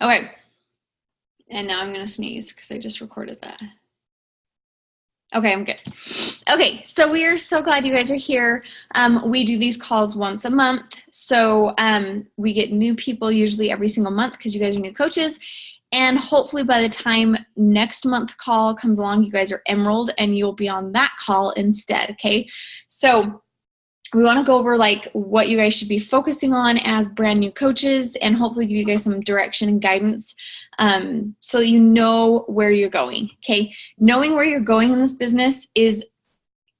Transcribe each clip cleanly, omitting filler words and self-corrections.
Okay. And now I'm going to sneeze because I just recorded that. Okay, I'm good. Okay, so we are so glad you guys are here. We do these calls once a month. So we get new people usually every single month because you guys are new coaches. And hopefully by the time next month call comes along, you guys are Emerald and you'll be on that call instead, okay? So we want to go over like what you guys should be focusing on as brand new coaches and hopefully give you guys some direction and guidance so you know where you're going, okay? Knowing where you're going in this business is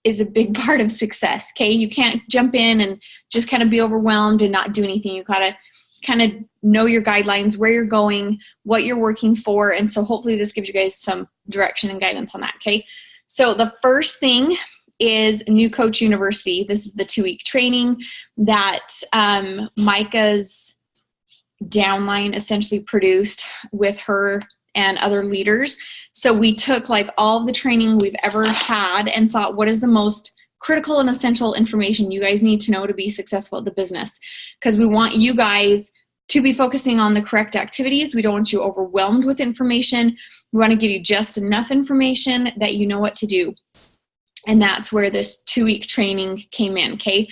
a big part of success, okay? You can't jump in and just kind of be overwhelmed and not do anything. You got to kind of know your guidelines, where you're going, what you're working for, and so hopefully this gives you guys some direction and guidance on that, okay? So the first thing is New Coach University. This is the 2-week training that Micah's downline essentially produced with her and other leaders. So we took like all of the training we've ever had and thought, what is the most critical and essential information you guys need to know to be successful at the business? Because we want you guys to be focusing on the correct activities. We don't want you overwhelmed with information. We want to give you just enough information that you know what to do. And that's where this 2-week training came in, okay?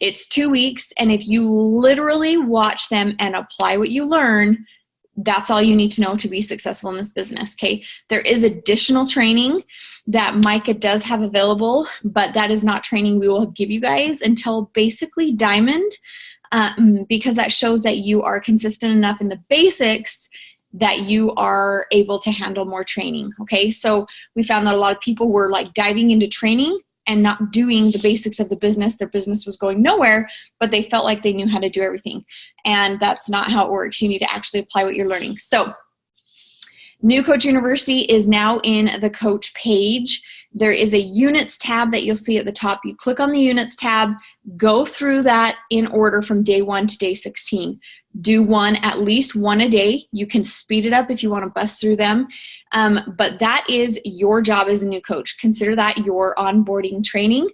It's 2 weeks, and if you literally watch them and apply what you learn, that's all you need to know to be successful in this business, okay? There is additional training that Micah does have available, but that is not training we will give you guys until basically Diamond, because that shows that you are consistent enough in the basics that you are able to handle more training, okay? So we found that a lot of people were like diving into training and not doing the basics of the business. Their business was going nowhere, but they felt like they knew how to do everything. And that's not how it works. You need to actually apply what you're learning. So New Coach University is now in the coach page. There is a units tab that you'll see at the top. You click on the units tab, go through that in order from day 1 to day 16. Do at least one a day. You can speed it up if you want to bust through them. But that is your job as a new coach. Consider that your onboarding training.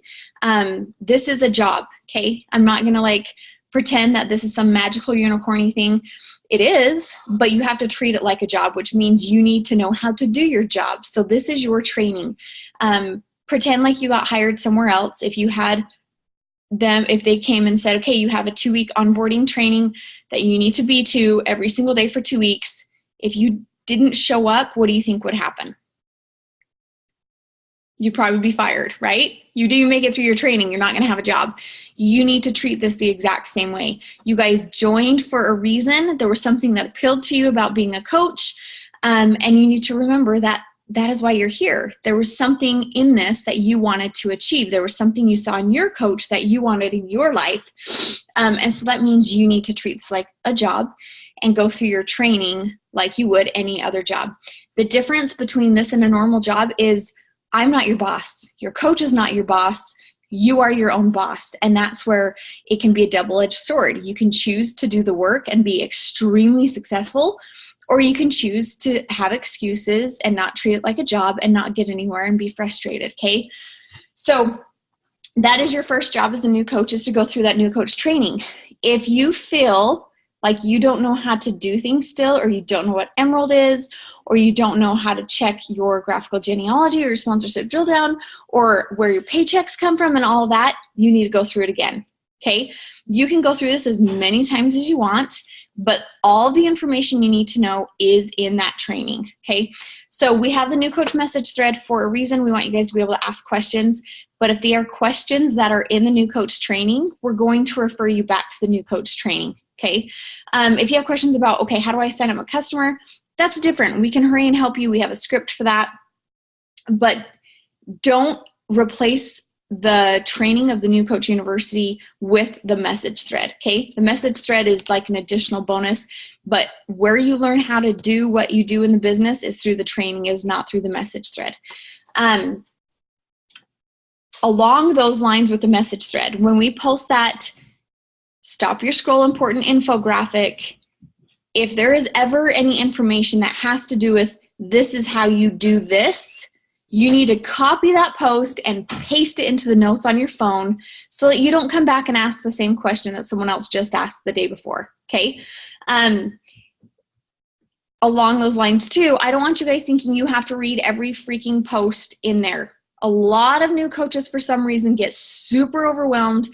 This is a job, okay? I'm not going to like pretend that this is some magical unicorny thing. It is, but you have to treat it like a job, which means you need to know how to do your job. So this is your training. Pretend like you got hired somewhere else. If you had them, if they came and said, okay, you have a 2-week onboarding training that you need to be to every single day for 2 weeks. If you didn't show up, what do you think would happen? You'd probably be fired, right? You do make it through your training, you're not going to have a job. You need to treat this the exact same way. You guys joined for a reason. There was something that appealed to you about being a coach, and you need to remember that that is why you're here. There was something in this that you wanted to achieve. There was something you saw in your coach that you wanted in your life. And so that means you need to treat this like a job and go through your training like you would any other job. The difference between this and a normal job is I'm not your boss. Your coach is not your boss. You are your own boss. And that's where it can be a double-edged sword. You can choose to do the work and be extremely successful, or you can choose to have excuses and not treat it like a job and not get anywhere and be frustrated, okay? So that is your first job as a new coach, is to go through that new coach training. If you feel like you don't know how to do things still, or you don't know what Emerald is, or you don't know how to check your graphical genealogy or your sponsorship drill down, or where your paychecks come from and all of that, you need to go through it again, okay? You can go through this as many times as you want, but all the information you need to know is in that training, okay? So we have the new coach message thread for a reason. We want you guys to be able to ask questions, but if they are questions that are in the new coach training, we're going to refer you back to the new coach training, okay? If you have questions about, okay, how do I sign up a customer? That's different. We can hurry and help you. We have a script for that, but don't replace the training of the New Coach University with the message thread, okay? The message thread is like an additional bonus, but where you learn how to do what you do in the business is through the training, is not through the message thread. Along those lines with the message thread, when we post that stop your scroll important infographic, if there is ever any information that has to do with this is how you do this, you need to copy that post and paste it into the notes on your phone so that you don't come back and ask the same question that someone else just asked the day before, okay? along those lines too, I don't want you guys thinking you have to read every freaking post in there. A lot of new coaches, for some reason, get super overwhelmed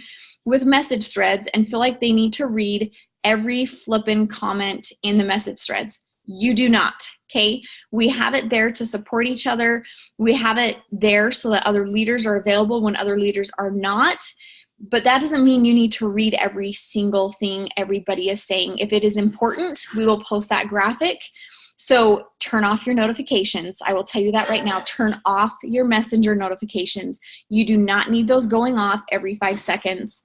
with message threads and feel like they need to read every flippin' comment in the message threads. You do not, okay? We have it there to support each other. We have it there so that other leaders are available when other leaders are not. But that doesn't mean you need to read every single thing everybody is saying. If it is important, we will post that graphic. So turn off your notifications. I will tell you that right now. Turn off your messenger notifications. You do not need those going off every 5 seconds.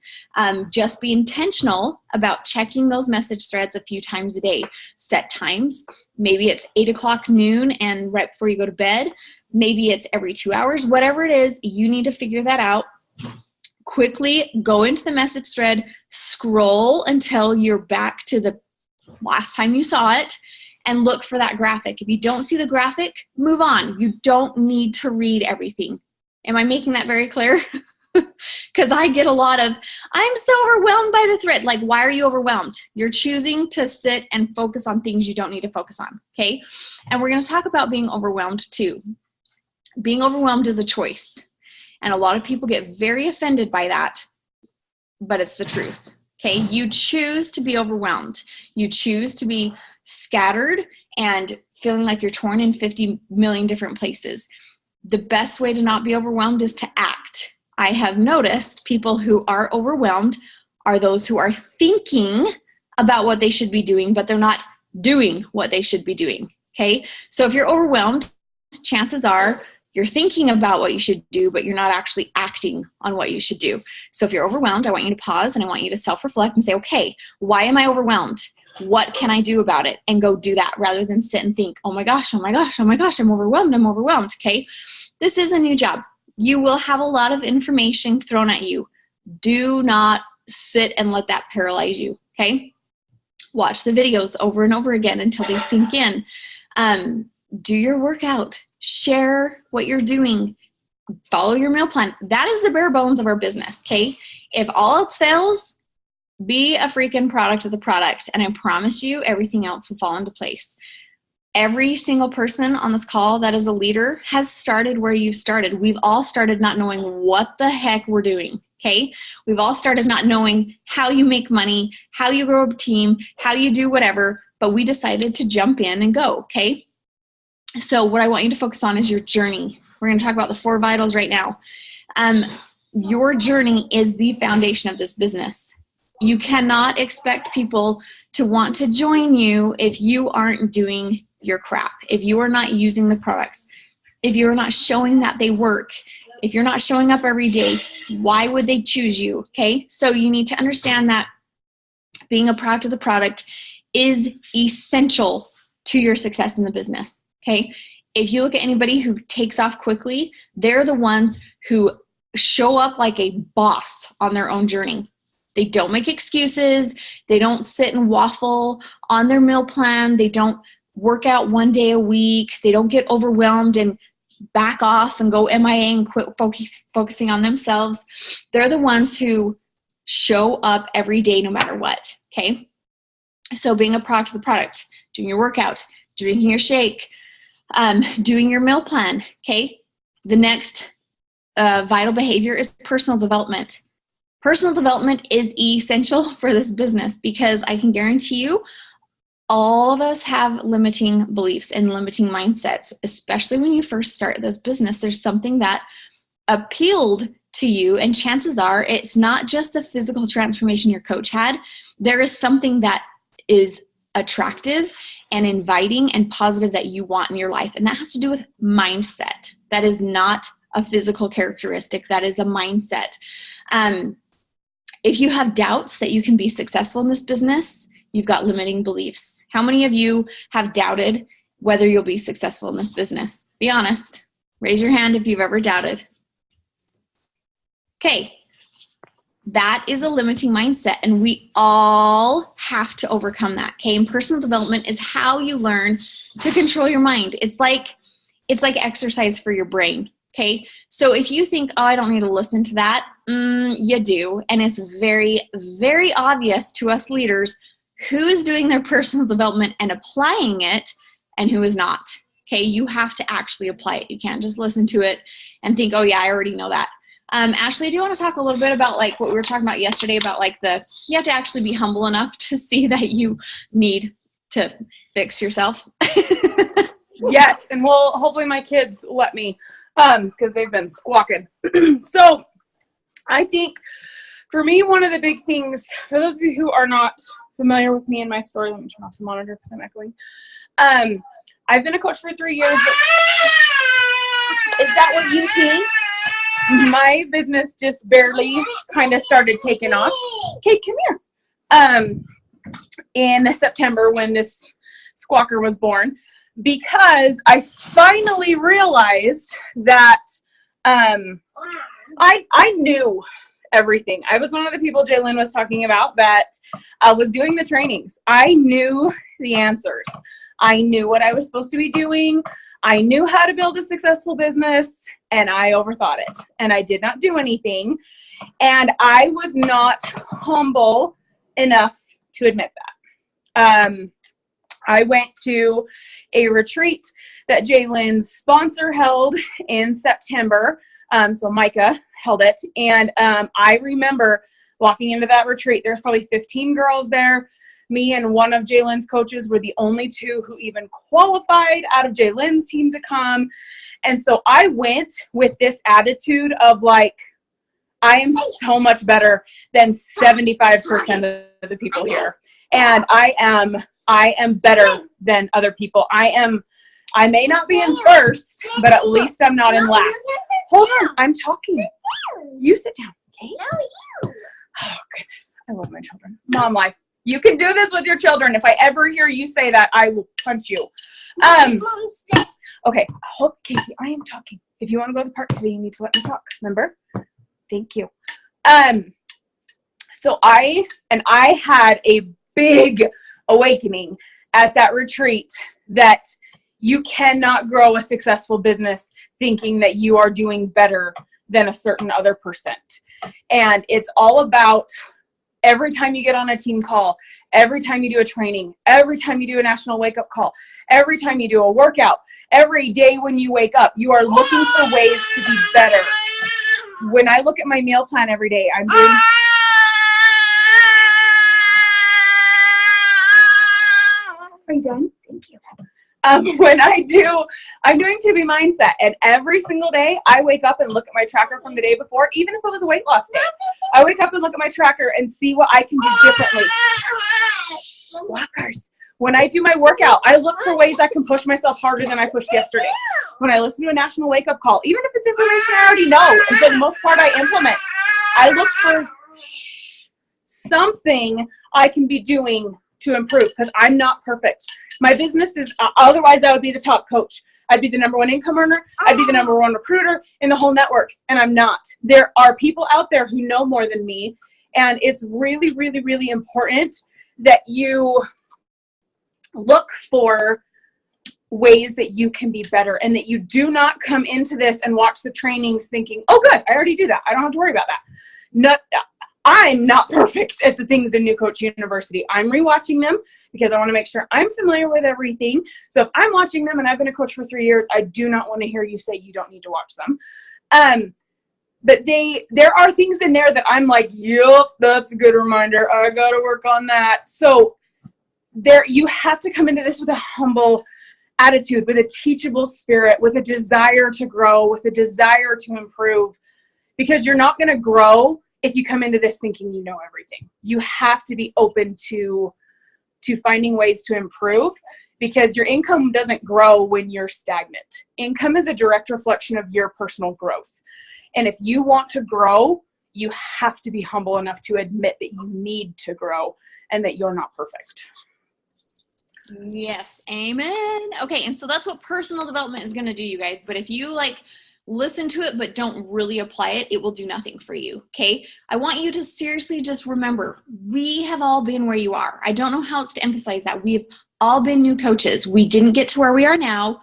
Just be intentional about checking those message threads a few times a day. Set times. Maybe it's 8 o'clock, noon, and right before you go to bed. Maybe it's every 2 hours. Whatever it is, you need to figure that out. Quickly go into the message thread, scroll until you're back to the last time you saw it, and look for that graphic. If you don't see the graphic, move on. You don't need to read everything. Am I making that very clear? Because I get a lot of, I'm so overwhelmed by the thread. Like, why are you overwhelmed? You're choosing to sit and focus on things you don't need to focus on, okay? And we're going to talk about being overwhelmed too. Being overwhelmed is a choice. And a lot of people get very offended by that, but it's the truth, okay? You choose to be overwhelmed. You choose to be scattered and feeling like you're torn in 50 million different places. The best way to not be overwhelmed is to act. I have noticed people who are overwhelmed are those who are thinking about what they should be doing, but they're not doing what they should be doing, okay? So if you're overwhelmed, chances are you're thinking about what you should do, but you're not actually acting on what you should do. So if you're overwhelmed, I want you to pause and I want you to self-reflect and say, okay, why am I overwhelmed? What can I do about it? And go do that rather than sit and think, oh my gosh, I'm overwhelmed, okay? This is a new job. You will have a lot of information thrown at you. Do not sit and let that paralyze you, okay? Watch the videos over and over again until they sink in. Do your workout. Share what you're doing. Follow your meal plan. That is the bare bones of our business, okay? If all else fails, be a freaking product of the product, and I promise you everything else will fall into place. Every single person on this call that is a leader has started where you started. We've all started not knowing what the heck we're doing, okay? We've all started not knowing how you make money, how you grow a team, how you do whatever, but we decided to jump in and go, okay? So what I want you to focus on is your journey. We're going to talk about the 4 vitals right now. Your journey is the foundation of this business. You cannot expect people to want to join you if you aren't doing your crap, if you are not using the products, if you are not showing that they work, if you're not showing up every day, why would they choose you? Okay, so you need to understand that being a product of the product is essential to your success in the business. Okay, if you look at anybody who takes off quickly, they're the ones who show up like a boss on their own journey. They don't make excuses. They don't sit and waffle on their meal plan. They don't work out 1 day a week. They don't get overwhelmed and back off and go MIA and quit focusing on themselves. They're the ones who show up every day no matter what, okay? So being a product of the product, doing your workout, drinking your shake, doing your meal plan, okay? The next vital behavior is personal development. Personal development is essential for this business because I can guarantee you all of us have limiting beliefs and limiting mindsets, especially when you first start this business. There's something that appealed to you, and chances are it's not just the physical transformation your coach had. There is something that is attractive and inviting and positive that you want in your life, and that has to do with mindset. That is not a physical characteristic. That is a mindset. If you have doubts that you can be successful in this business, you've got limiting beliefs. How many of you have doubted whether you'll be successful in this business? Be honest. Raise your hand if you've ever doubted. Okay. That is a limiting mindset, and we all have to overcome that, okay? And personal development is how you learn to control your mind. It's like exercise for your brain, okay? So if you think, oh, I don't need to listen to that, you do, and it's very, very obvious to us leaders who is doing their personal development and applying it and who is not. Okay, you have to actually apply it. You can't just listen to it and think, oh yeah, I already know that. Ashley, do you want to talk a little bit about like what we were talking about yesterday about like you have to actually be humble enough to see that you need to fix yourself? Yes, and well, hopefully my kids let me, because they've been squawking. So I think for me, one of the big things, for those of you who are not familiar with me and my story, let me turn off the monitor because I'm echoing. I've been a coach for 3 years. Is that what you think? My business just barely kind of started taking off. Okay, come here. In September when this squawker was born, because I finally realized that I knew everything. I was one of the people Jaylyn was talking about that was doing the trainings. I knew the answers. I knew what I was supposed to be doing. I knew how to build a successful business, and I overthought it. And I did not do anything. And I was not humble enough to admit that. I went to a retreat that Jaylyn's sponsor held in September. So Micah held it. And I remember walking into that retreat. There's probably 15 girls there. Me and one of Jaylyn's coaches were the only two who even qualified out of Jaylyn's team to come. And so I went with this attitude of like, I am so much better than 75% of the people here. And I am better than other people. I may not be in first, but at least I'm not in last. Hold on, I'm talking. You sit down, okay? Oh, goodness. I love my children. Mom life. You can do this with your children. If I ever hear you say that, I will punch you. Okay. Oh, Casey, I am talking. If you want to go to the park today, you need to let me talk. Remember? Thank you. So I had a big awakening at that retreat that you cannot grow a successful business thinking that you are doing better than a certain other percent. And it's all about every time you get on a team call, every time you do a training, every time you do a national wake-up call, every time you do a workout, every day when you wake up, you are looking for ways to be better. When I look at my meal plan every day, I'm doing... Are you done? Thank you. I'm doing To Be Mindset, and every single day I wake up and look at my tracker from the day before, even if it was a weight loss day. I wake up and look at my tracker and see what I can do differently. Squawkers. When I do my workout, I look for ways I can push myself harder than I pushed yesterday. When I listen to a national wake-up call, even if it's information I already know, and for the most part I implement, I look for something I can be doing to improve, because I'm not perfect. My business is, otherwise I would be the top coach. I'd be the #1 income earner. I'd be the #1 recruiter in the whole network, and I'm not. There are people out there who know more than me, and it's really, really, really important that you look for ways that you can be better, and that you do not come into this and watch the trainings thinking, oh good, I already do that. I don't have to worry about that. I'm not perfect at the things in New Coach University. I'm rewatching them because I want to make sure I'm familiar with everything. So if I'm watching them and I've been a coach for 3 years, I do not want to hear you say you don't need to watch them. But there are things in there that I'm like, yep, that's a good reminder. I got to work on that. So you have to come into this with a humble attitude, with a teachable spirit, with a desire to grow, with a desire to improve, because you're not going to grow if you come into this thinking you know everything. You have to be open to finding ways to improve, because your income doesn't grow when you're stagnant. Income is a direct reflection of your personal growth. And if you want to grow, you have to be humble enough to admit that you need to grow and that you're not perfect. Yes. Amen. Okay. And so that's what personal development is going to do, you guys. But if you listen to it but don't really apply it, it will do nothing for you. Okay, I want you to seriously just remember, we have all been where you are. I don't know how else to emphasize that. We've all been new coaches. We didn't get to where we are now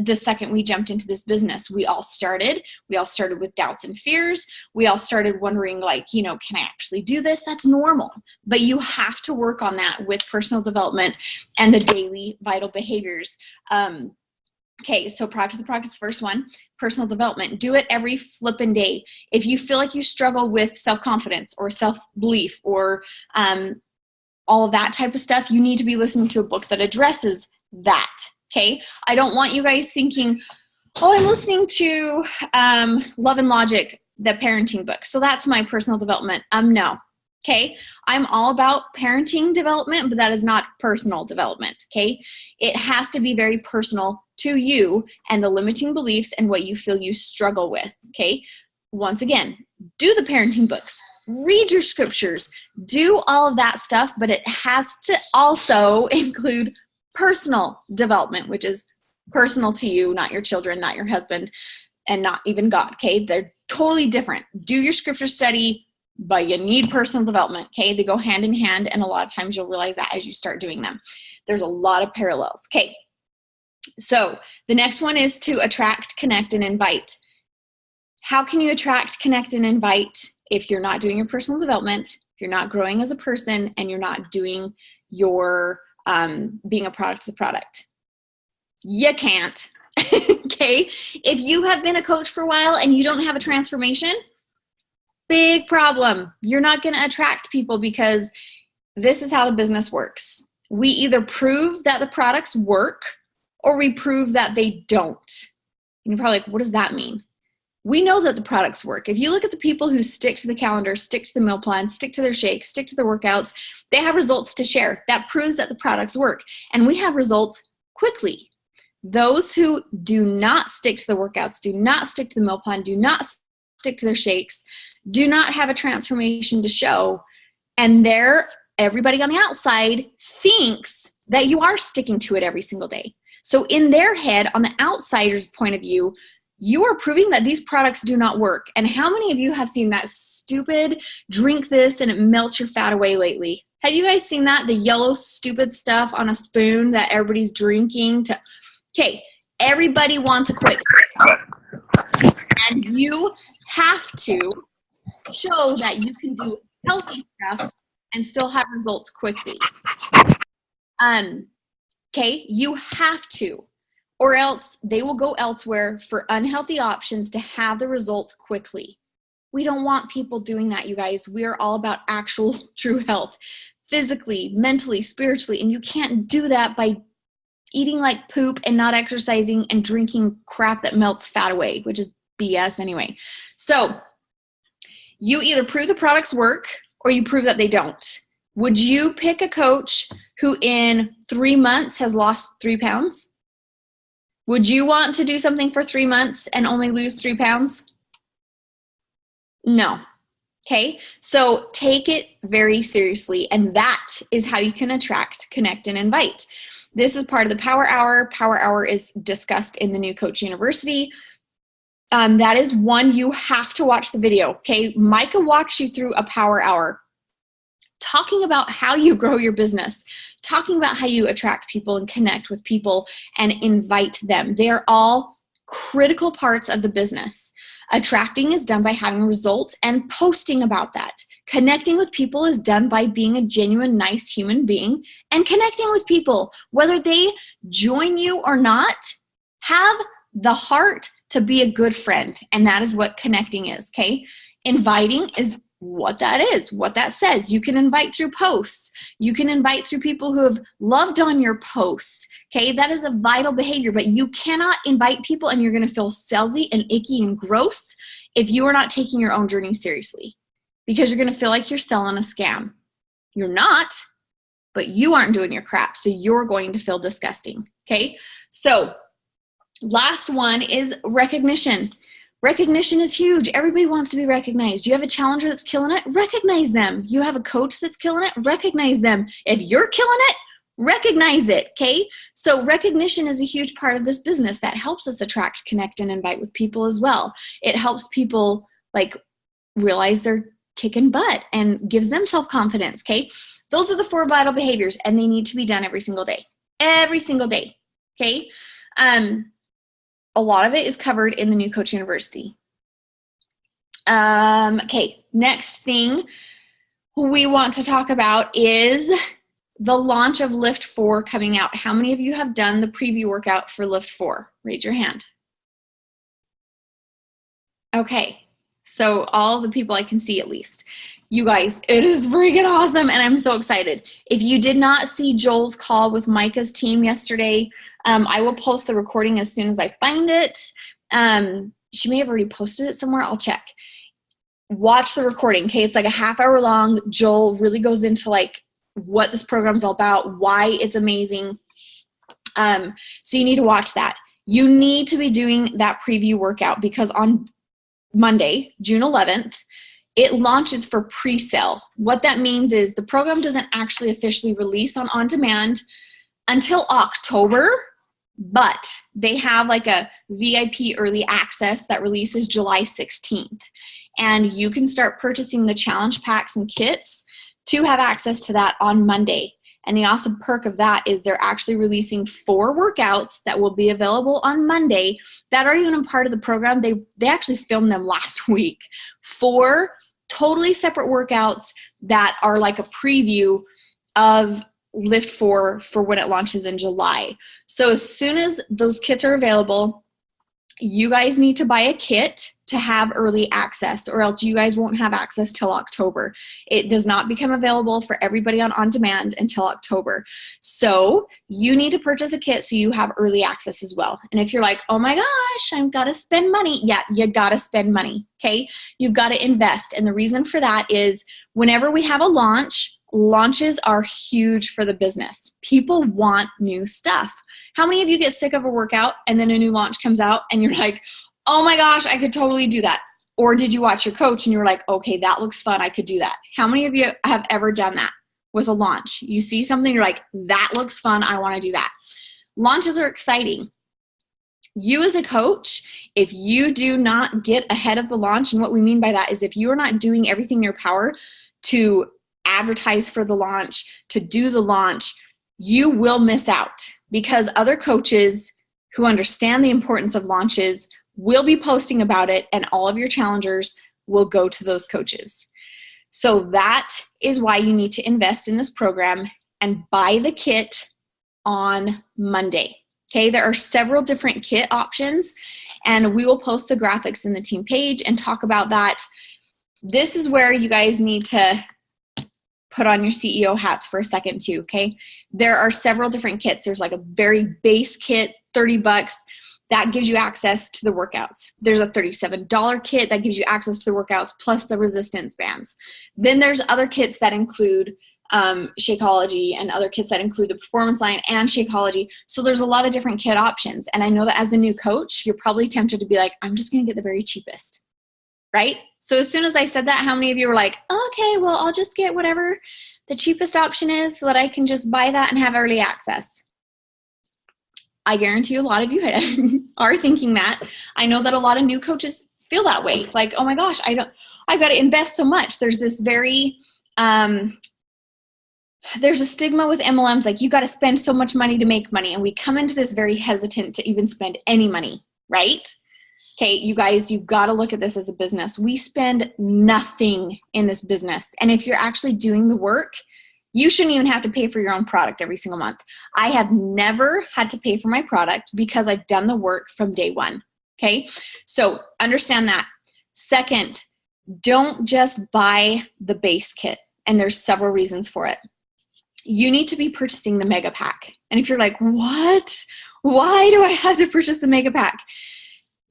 the second we jumped into this business. We all started with doubts and fears. We all started wondering, like, you know, can I actually do this? That's normal. But you have to work on that with personal development and the daily vital behaviors. Okay, so practice the practice, first one, personal development. Do it every flippin' day. If you feel like you struggle with self-confidence or self-belief or all of that type of stuff, you need to be listening to a book that addresses that. Okay, I don't want you guys thinking, oh, I'm listening to Love and Logic, the parenting book, so that's my personal development. No. Okay, I'm all about parenting development, but that is not personal development. Okay, it has to be very personal to you and the limiting beliefs and what you feel you struggle with. Okay, once again, do the parenting books, read your scriptures, do all of that stuff, but it has to also include personal development, which is personal to you, not your children, not your husband, and not even God. Okay, they're totally different. Do your scripture study, but you need personal development. Okay, they go hand in hand, and a lot of times you'll realize that as you start doing them. There's a lot of parallels. Okay, so the next one is to attract, connect, and invite. How can you attract, connect, and invite if you're not doing your personal development, if you're not growing as a person, and you're not doing your being a product of the product? You can't. Okay, if you have been a coach for a while and you don't have a transformation, big problem. You're not going to attract people, because this is how the business works. We either prove that the products work or we prove that they don't. And you're probably like, what does that mean? We know that the products work. If you look at the people who stick to the calendar, stick to the meal plan, stick to their shakes, stick to their workouts, they have results to share. That proves that the products work. And we have results quickly. Those who do not stick to the workouts, do not stick to the meal plan, do not stick to their shakes, do not have a transformation to show, and everybody on the outside thinks that you are sticking to it every single day. So in their head, on the outsider's point of view, you are proving that these products do not work. And how many of you have seen that stupid drink this and it melts your fat away lately? Have you guys seen that? The yellow stupid stuff on a spoon that everybody's drinking to. Okay, everybody wants a quick fix. And you have to show that you can do healthy stuff and still have results quickly. Okay, you have to, or else they will go elsewhere for unhealthy options to have the results quickly. We don't want people doing that, you guys. We are all about actual true health, physically, mentally, spiritually, and you can't do that by eating like poop and not exercising and drinking crap that melts fat away, which is BS anyway. So you either prove the products work or you prove that they don't. Would you pick a coach who in 3 months has lost 3 pounds? Would you want to do something for 3 months and only lose 3 pounds? No. Okay, so take it very seriously, and that is how you can attract, connect, and invite. This is part of the Power Hour. Power Hour is discussed in the New Coach University. That is one you have to watch the video. Okay, Micah walks you through a Power Hour, talking about how you grow your business, talking about how you attract people and connect with people and invite them. They are all critical parts of the business. Attracting is done by having results and posting about that. Connecting with people is done by being a genuine, nice human being and connecting with people. Whether they join you or not, have the heart to be a good friend. And that is what connecting is, okay? Inviting is what that is, what that says. You can invite through posts. You can invite through people who have loved on your posts. Okay, that is a vital behavior, but you cannot invite people and you're going to feel salesy and icky and gross if you are not taking your own journey seriously, because you're going to feel like you're selling a scam. You're not, but you aren't doing your crap, so you're going to feel disgusting. Okay, so last one is recognition. Recognition is huge. Everybody wants to be recognized. You have a challenger that's killing it, recognize them. You have a coach that's killing it, recognize them. If you're killing it, recognize it, okay? So recognition is a huge part of this business that helps us attract, connect, and invite with people as well. It helps people like realize they're kicking butt and gives them self-confidence, okay? Those are the 4 vital behaviors, and they need to be done every single day, okay? a lot of it is covered in the New Coach University. Okay, next thing we want to talk about is the launch of Lift 4 coming out. How many of you have done the preview workout for Lift 4? Raise your hand. Okay, so all the people I can see at least. You guys, it is freaking awesome, and I'm so excited. If you did not see Joel's call with Micah's team yesterday, I will post the recording as soon as I find it. She may have already posted it somewhere. I'll check. Watch the recording, okay? It's like a half-hour long. Joel really goes into like what this program's all about, why it's amazing. So you need to watch that. You need to be doing that preview workout because on Monday, June 11th, it launches for pre-sale. What that means is the program doesn't actually officially release on demand until October, but they have like a VIP early access that releases July 16th. And you can start purchasing the challenge packs and kits to have access to that on Monday. And the awesome perk of that is they're actually releasing 4 workouts that will be available on Monday that aren't even a part of the program. They actually filmed them last week. 4 totally separate workouts that are like a preview of Lift 4 for when it launches in July. So as soon as those kits are available, you guys need to buy a kit to have early access, or else you guys won't have access till October. It does not become available for everybody on demand until October. So you need to purchase a kit so you have early access as well. And if you're like, oh my gosh, I've got to spend money. Yeah, you got to spend money, okay? You've got to invest. And the reason for that is whenever we have a launch, launches are huge for the business. People want new stuff. How many of you get sick of a workout and then a new launch comes out and you're like, oh my gosh, I could totally do that? Or did you watch your coach and you were like, okay, that looks fun, I could do that? How many of you have ever done that with a launch? You see something, you're like, that looks fun, I want to do that. Launches are exciting. You as a coach, if you do not get ahead of the launch, and what we mean by that is if you are not doing everything in your power to advertise for the launch, to do the launch, you will miss out because other coaches who understand the importance of launches will be posting about it, and all of your challengers will go to those coaches. So that is why you need to invest in this program and buy the kit on Monday. Okay, there are several different kit options, and we will post the graphics in the team page and talk about that. This is where you guys need to put on your CEO hats for a second too, okay? There are several different kits. There's like a very base kit, $30. That gives you access to the workouts. There's a $37 kit that gives you access to the workouts plus the resistance bands. Then there's other kits that include Shakeology and other kits that include the performance line and Shakeology. So there's a lot of different kit options. And I know that as a new coach, you're probably tempted to be like, I'm just going to get the very cheapest, right? So as soon as I said that, how many of you were like, okay, well, I'll just get whatever the cheapest option is so that I can just buy that and have early access? I guarantee a lot of you are thinking that. I know that a lot of new coaches feel that way. Like, oh my gosh, I've got to invest so much. There's this very, there's a stigma with MLMs, like you got to spend so much money to make money. And we come into this very hesitant to even spend any money, right? Okay, you guys, you've got to look at this as a business. We spend nothing in this business. And if you're actually doing the work, you shouldn't even have to pay for your own product every single month. I have never had to pay for my product because I've done the work from day one. Okay, so understand that. Second, don't just buy the base kit. And there's several reasons for it. You need to be purchasing the mega pack. And if you're like, what? Why do I have to purchase the mega pack?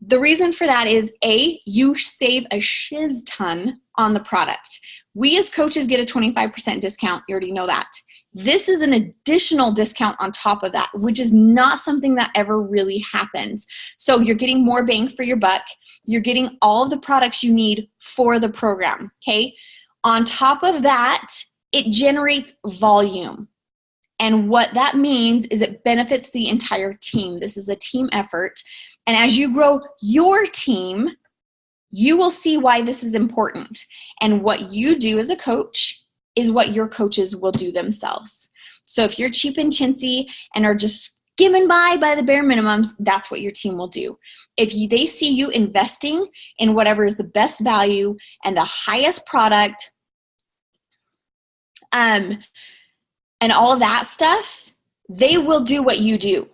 The reason for that is A, you save a shiz ton on the product. We as coaches get a 25% discount. You already know that. This is an additional discount on top of that, which is not something that ever really happens. So you're getting more bang for your buck. You're getting all of the products you need for the program, okay? On top of that, it generates volume. And what that means is it benefits the entire team. This is a team effort. And as you grow your team, you will see why this is important. And what you do as a coach is what your coaches will do themselves. So if you're cheap and chintzy and are just skimming by the bare minimums, that's what your team will do. If they see you investing in whatever is the best value and the highest product, and all of that stuff, they will do what you do.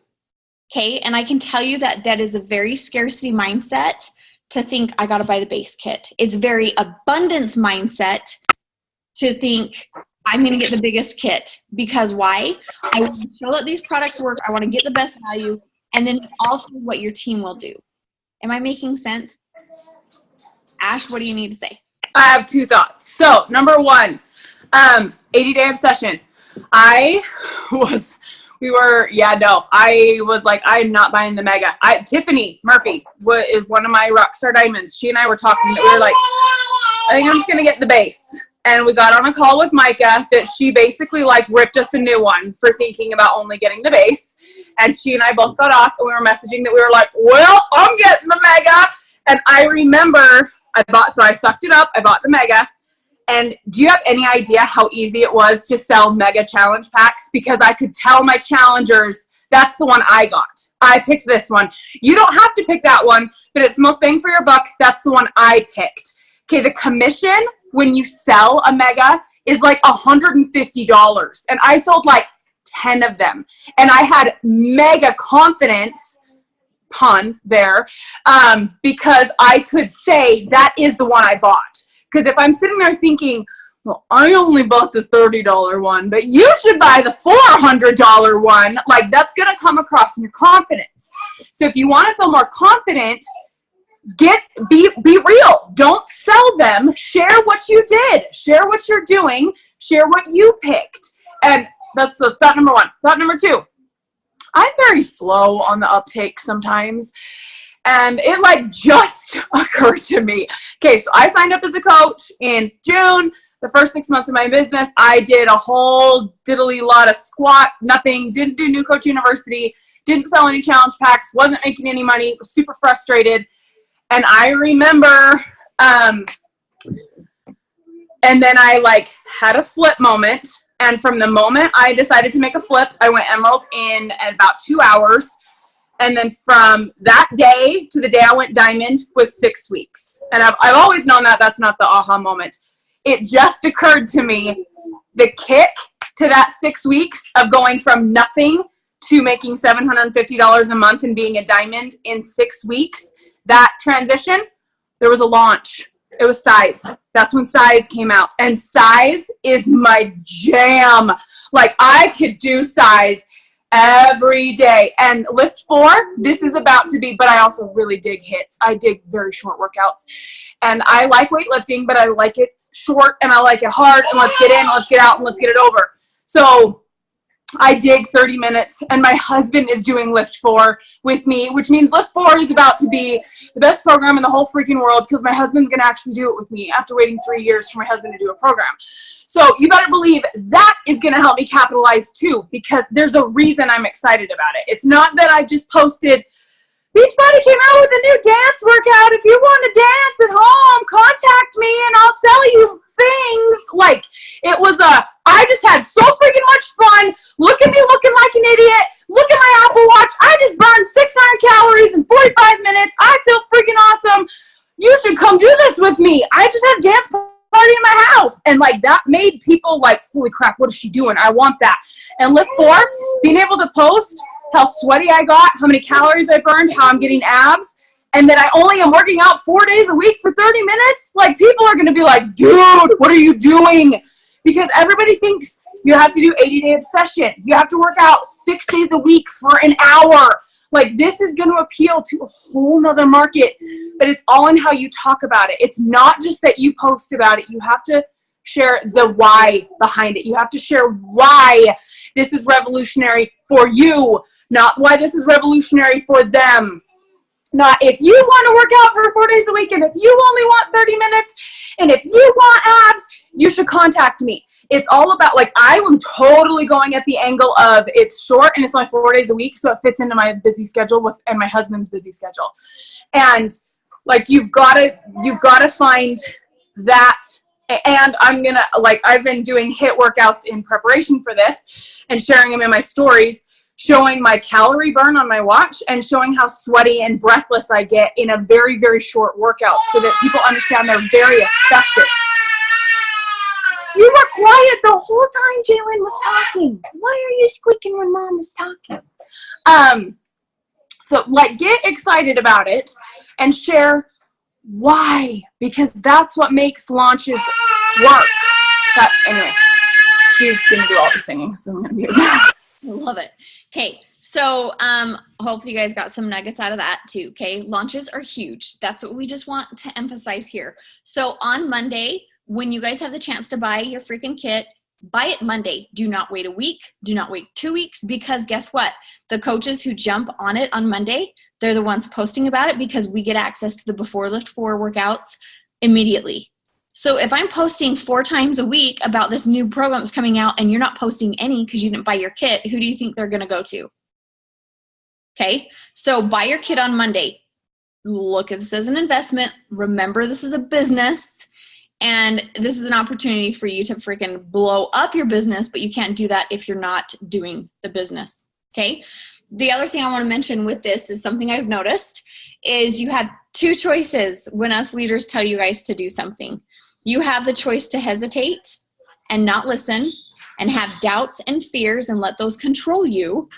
Okay. And I can tell you that is a very scarcity mindset to think I got to buy the base kit. It's very abundance mindset to think I'm going to get the biggest kit, because why? I want to show that these products work. I want to get the best value, and then also what your team will do. Am I making sense? Ash, what do you need to say? I have 2 thoughts. So number 1, 80-day obsession. I was like, I'm not buying the Mega. Tiffany Murphy is one of my Rockstar Diamonds. She and I were talking that we were like, I think I'm just going to get the base. And we got on a call with Micah that she basically like ripped us a new one for thinking about only getting the base. And she and I both got off, and we were messaging that we were like, well, I'm getting the Mega. And I remember I sucked it up. I bought the Mega. And do you have any idea how easy it was to sell Mega challenge packs? Because I could tell my challengers, that's the one I got. I picked this one. You don't have to pick that one, but it's the most bang for your buck. That's the one I picked. Okay, the commission when you sell a Mega is like $150. And I sold like 10 of them. And I had mega confidence, pun there, because I could say that is the one I bought. Because if I'm sitting there thinking, well, I only bought the $30 one, but you should buy the $400 one, like that's going to come across in your confidence. So if you want to feel more confident, be real. Don't sell them. Share what you did. Share what you're doing. Share what you picked. And that's the thought number 1. Thought number 2, I'm very slow on the uptake sometimes. And it like just occurred to me. Okay, so I signed up as a coach in June. The first 6 months of my business, I did a whole diddly lot of squat, nothing, didn't do New Coach University, didn't sell any challenge packs, wasn't making any money, was super frustrated. And I remember, and then I like had a flip moment. And from the moment I decided to make a flip, I went Emerald in about 2 hours. And then from that day to the day I went Diamond was 6 weeks. And I've always known that that's not the aha moment. It just occurred to me, the kick to that 6 weeks of going from nothing to making $750 a month and being a Diamond in 6 weeks, that transition, there was a launch. It was Size. That's when Size came out. And Size is my jam. Like I could do Size every day. And Lift 4, this is about to be, but I also really dig hits. I dig very short workouts. And I like weightlifting, but I like it short and I like it hard. And let's get in, let's get out, and let's get it over. So I dig 30 minutes, and my husband is doing Lift 4 with me, which means Lift 4 is about to be the best program in the whole freaking world, because my husband's going to actually do it with me after waiting 3 years for my husband to do a program. So you better believe that is going to help me capitalize too, because there's a reason I'm excited about it. It's not that I just posted, Beachbody came out with a new dance workout. If you want to dance at home, contact me and I'll sell you things. Like, it was I just had so freaking much fun. Look at me looking like an idiot. Look at my Apple Watch. I just burned 600 calories in 45 minutes. I feel freaking awesome. You should come do this with me. I just had a dance party in my house. And like, that made people like, holy crap, what is she doing? I want that. And Lift 4, being able to post how sweaty I got, how many calories I burned, how I'm getting abs, and then I only am working out 4 days a week for 30 minutes, like people are going to be like, dude, what are you doing? Because everybody thinks you have to do 80-day obsession. You have to work out 6 days a week for an hour. Like, this is going to appeal to a whole nother market, but it's all in how you talk about it. It's not just that you post about it. You have to share the why behind it. You have to share why this is revolutionary for you, not why this is revolutionary for them. Not if you want to work out for 4 days a week, and if you only want 30 minutes, and if you want abs, you should contact me. It's all about, like, I am totally going at the angle of it's short and it's only 4 days a week, so it fits into my busy schedule and my husband's busy schedule. And like, you've got to find that. And I'm gonna, like, I've been doing HIIT workouts in preparation for this and sharing them in my stories. showing my calorie burn on my watch and showing how sweaty and breathless I get in a very, very short workout so that people understand they're very effective. You were quiet the whole time Jalen was talking. Why are you squeaking when Mom is talking? So like, get excited about it and share why, because that's what makes launches work. But anyway, she's gonna do all the singing, so I'm gonna be Love it. Okay, so hopefully you guys got some nuggets out of that too. Okay, launches are huge. That's what we just want to emphasize here. So on Monday, when you guys have the chance to buy your freaking kit, buy it Monday. Do not wait a week. Do not wait 2 weeks, because guess what? The coaches who jump on it on Monday, they're the ones posting about it, because we get access to the Before Lift 4 workouts immediately. So if I'm posting 4 times a week about this new program that's coming out and you're not posting any because you didn't buy your kit, who do you think they're going to go to? Okay, so buy your kit on Monday. Look at this as an investment. Remember, this is a business. And this is an opportunity for you to freaking blow up your business, but you can't do that if you're not doing the business, okay? The other thing I want to mention with this is something I've noticed is you have 2 choices when us leaders tell you guys to do something. You have the choice to hesitate and not listen and have doubts and fears and let those control you,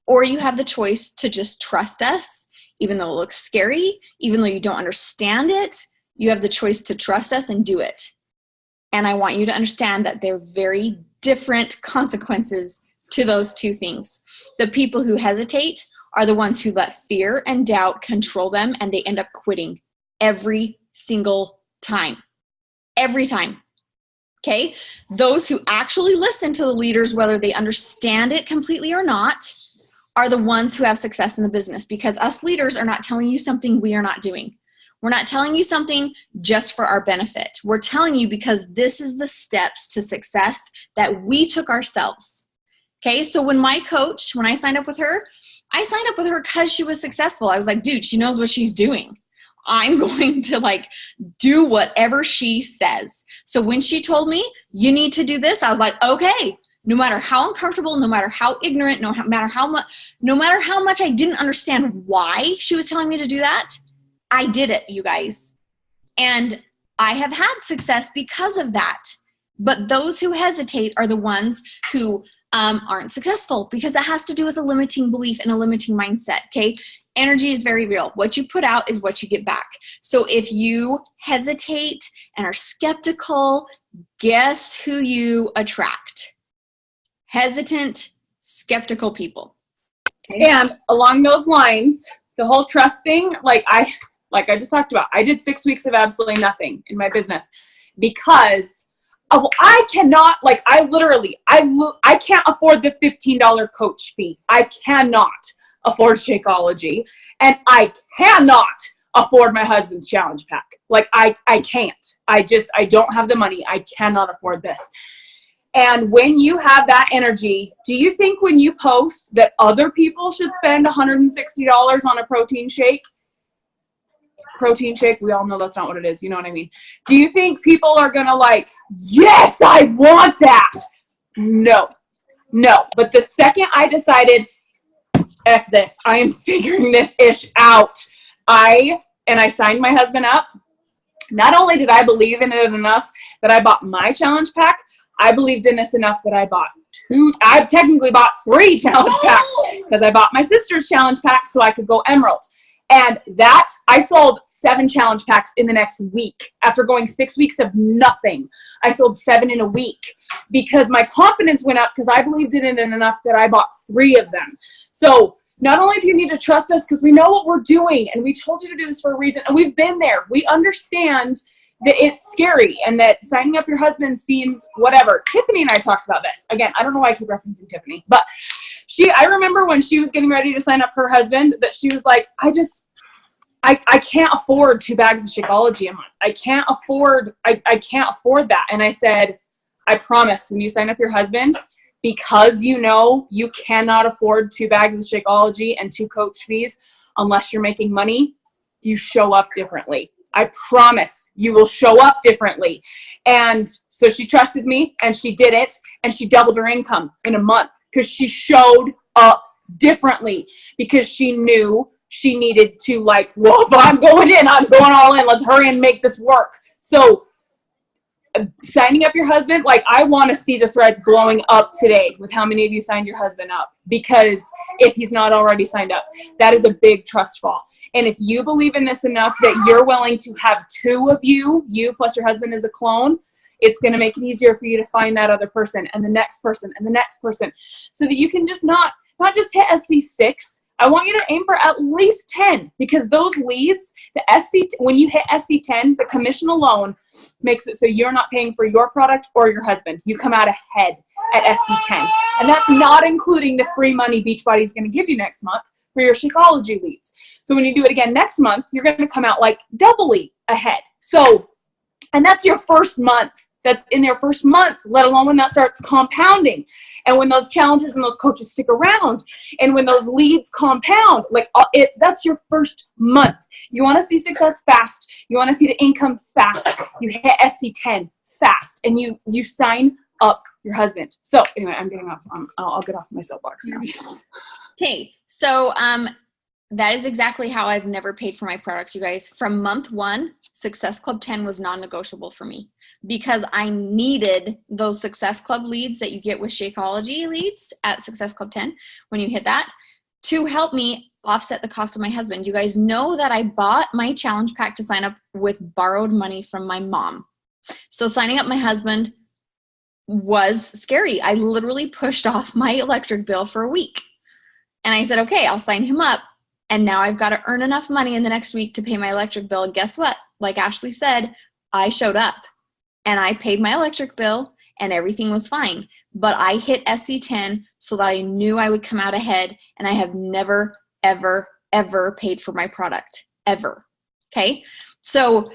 or you have the choice to just trust us, even though it looks scary, even though you don't understand it. You have the choice to trust us and do it. And I want you to understand that they're very different consequences to those 2 things. The people who hesitate are the ones who let fear and doubt control them, and they end up quitting every single time. Every time. Okay? Those who actually listen to the leaders, whether they understand it completely or not, are the ones who have success in the business, because us leaders are not telling you something we are not doing. We're not telling you something just for our benefit. We're telling you because this is the steps to success that we took ourselves. Okay, so when I signed up with her, I signed up with her because she was successful. I was like, dude, she knows what she's doing. I'm going to do whatever she says. So when she told me, you need to do this, I was like, okay, no matter how uncomfortable, no matter how ignorant, no matter how much I didn't understand why she was telling me to do that, I did it, you guys. And I have had success because of that. But those who hesitate are the ones who aren't successful, because it has to do with a limiting belief and a limiting mindset, okay? Energy is very real. What you put out is what you get back. So if you hesitate and are skeptical, guess who you attract? Hesitant, skeptical people. Okay? And along those lines, the whole trust thing, like I just talked about, I did 6 weeks of absolutely nothing in my business because I cannot, I can't afford the $15 coach fee. I cannot afford Shakeology, and I cannot afford my husband's challenge pack. I can't. I don't have the money. I cannot afford this. And when you have that energy, do you think when you post that other people should spend $160 on a protein shake? Protein shake, we all know that's not what it is. You know what I mean? Do you think people are going to yes, I want that? No. But the second I decided, F this, I am figuring this ish out, I signed my husband up. Not only did I believe in it enough that I bought my challenge pack, I believed in this enough that I technically bought 3 challenge packs because I bought my sister's challenge pack so I could go Emerald. And that, I sold 7 challenge packs in the next week. After going 6 weeks of nothing, I sold 7 in a week because my confidence went up because I believed in it enough that I bought 3 of them. So not only do you need to trust us because we know what we're doing and we told you to do this for a reason and we've been there. We understand that it's scary and that signing up your husband seems whatever. Tiffany and I talked about this. Again, I don't know why I keep referencing Tiffany, but I remember when she was getting ready to sign up her husband that she was like, I can't afford 2 bags of Shakeology a month. I can't afford that. And I said, I promise when you sign up your husband, because you know you cannot afford 2 bags of Shakeology and 2 coach fees unless you're making money, you show up differently. I promise you will show up differently. And so she trusted me and she did it and she doubled her income in a month because she showed up differently because she knew she needed to, like, well, if I'm going in, I'm going all in. Let's hurry and make this work. So signing up your husband, like, I want to see the threads blowing up today with how many of you signed your husband up, because if he's not already signed up, that is a big trust fall. And if you believe in this enough that you're willing to have two of you plus your husband as a clone, it's going to make it easier for you to find that other person and the next person and the next person, so that you can just not just hit SC6. I want you to aim for at least 10, because those leads, when you hit SC10, the commission alone makes it so you're not paying for your product or your husband. You come out ahead at SC10. And that's not including the free money Beachbody is going to give you next month for your Shakeology leads. So when you do it again next month, you're going to come out like doubly ahead. So, and that's your first month. That's in their first month, let alone when that starts compounding. And when those challenges and those coaches stick around, and when those leads compound, like, that's your first month. You want to see success fast. You want to see the income fast. You hit SC10 fast, and you sign up your husband. So anyway, I'm getting off. I'll get off my soapbox now. Okay, so that is exactly how I've never paid for my products, you guys. From month 1, Success Club 10 was non-negotiable for me, because I needed those Success Club leads that you get with Shakeology leads at Success Club 10 when you hit that, to help me offset the cost of my husband. You guys know that I bought my challenge pack to sign up with borrowed money from my mom. So signing up my husband was scary. I literally pushed off my electric bill for a week. And I said, okay, I'll sign him up. And now I've got to earn enough money in the next week to pay my electric bill. And guess what? Like Ashley said, I showed up and I paid my electric bill and everything was fine. But I hit SC10 so that I knew I would come out ahead, and I have never, ever, ever paid for my product, ever. Okay? So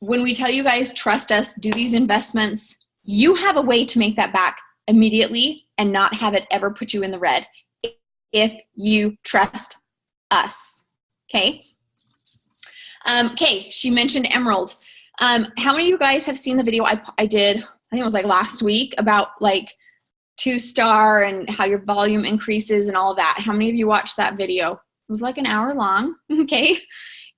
when we tell you guys, trust us, do these investments, you have a way to make that back immediately and not have it ever put you in the red if you trust us. Okay? Okay, she mentioned Emerald. How many of you guys have seen the video I did, I think it was like last week, about like 2-star and how your volume increases and all of that? How many of you watched that video? It was like an hour long, okay?